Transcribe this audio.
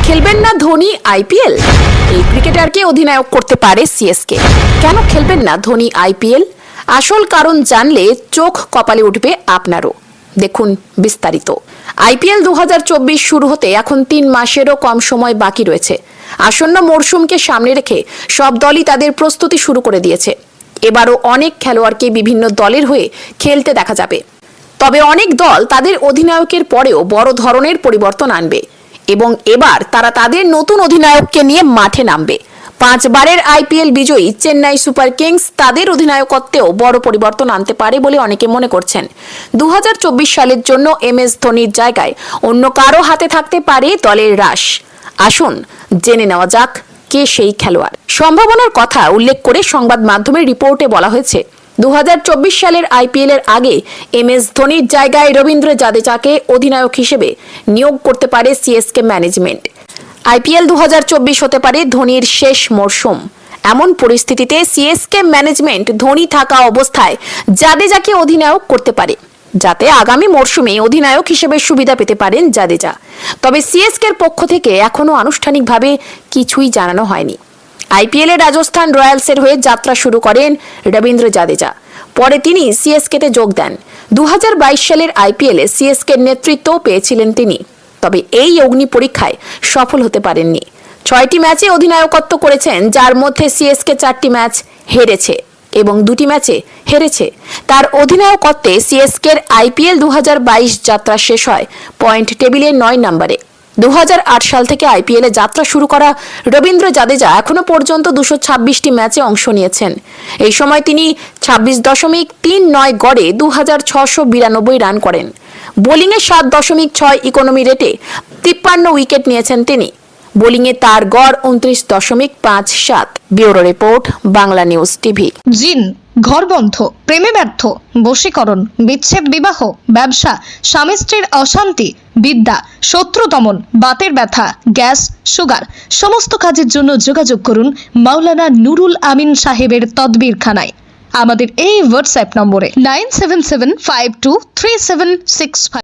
খেলবেন না ধোনি আইপিএল? এই ক্রিকেটারকে অধিনায়ক করতে পারে সিএসকে। কেন খেলবেন না ধোনি আইপিএল? আসল কারণ জানলে চোখ কপালে উঠবে আপনারও। দেখুন বিস্তারিত। আইপিএল 2024 শুরু হতে এখন 3 মাসেরও কম সময় বাকি রয়েছে। আসন্ন মরশুমকে সামনে রেখে সব দলই তাদের প্রস্তুতি শুরু করে দিয়েছে। এবারও অনেক খেলোয়াড়কে বিভিন্ন দলের হয়ে খেলতে দেখা যাবে। তবে অনেক দল তাদের অধিনায়কের পরেও বড় ধরনের পরিবর্তন আনবে এবং এবার তারা তাদের নতুন অধিনায়ককে নিয়ে মাঠে নামবে। 5 বারের আইপিএল বিজয়ী চেন্নাই সুপার কিংস তাদের অধিনায়কত্বেও বড় পরিবর্তন আনতে পারে বলে অনেকে মনে করছেন। 2024 সালের জন্য এমএস ধোনির জায়গায় অন্য কারো হাতে থাকতে পারে দলের রাশ। আসুন জেনে নেওয়া যাক কে সেই খেলোয়াড়। সম্ভাবনার কথা উল্লেখ করে সংবাদ মাধ্যমের রিপোর্টে বলা হয়েছে, 2024 সালের আইপিএল এর আগে এমএস ধোনির জায়গায় রবীন্দ্র জাদেজাকে অধিনায়ক হিসেবে নিয়োগ করতে পারে সিএসকে ম্যানেজমেন্ট। আইপিএল 2024 হতে পারে ধোনির শেষ মরশুম। এমন পরিস্থিতিতে সিএসকে ম্যানেজমেন্ট ধোনি থাকা অবস্থায় জাদেজাকে অধিনায়ক করতে পারে, যাতে আগামী মরশুমে অধিনায়ক হিসেবে সুবিধা পেতে পারেন জাদেজা। তবে সিএসকের পক্ষ থেকে এখনো আনুষ্ঠানিকভাবে কিছুই জানানো হয়নি। আইপিএলে রাজস্থান রয়্যালসের হয়ে যাত্রা শুরু করেন রবীন্দ্র জাদেজা। পরে তিনি সিএসকেতে যোগ দেন। 2022 সালের আইপিএলে সিএসকের নেতৃত্বও পেয়েছিলেন তিনি। তবে এই অগ্নি পরীক্ষায় সফল হতে পারেননি। 6টি ম্যাচে অধিনায়কত্ব করেছেন, যার মধ্যে সিএসকে 4টি ম্যাচ হেরেছে এবং 2টি ম্যাচে হেরেছে। তার অধিনায়কত্বে সিএসকের আইপিএল 2022 যাত্রা শেষ হয় পয়েন্ট টেবিলে 9 নম্বরে। 2008 সাল থেকে আইপিএলে যাত্রা শুরু করা রবীন্দ্র জাদেজা এখনো পর্যন্ত 226টি ম্যাচে অংশ নিয়েছেন। এই সময় তিনি 26.39 গড়ে 2692 রান করেন। বোলিংয়ে 7.6 ইকোনমি রেটে 53 উইকেট নিয়েছেন তিনি। বোলিংয়ে তার গড় 29.57। Bureau report, Bangla news TV. জিন, ঘরবন্ধ, প্রেমে ব্যর্থ, বশীকরণ, বিচ্ছেদ, বিবাহ, ব্যবসা, স্বামী স্ত্রীর অশান্তি, বিদ্যা, শত্রু দমন, বাতের ব্যথা, গ্যাস, সুগার, সমস্ত কাজের জন্য যোগাযোগ করুন মাওলানা নুরুল আমিন সাহেবের তদবিরখানায়। আমাদের এই হোয়াটসঅ্যাপ নম্বরে 97752376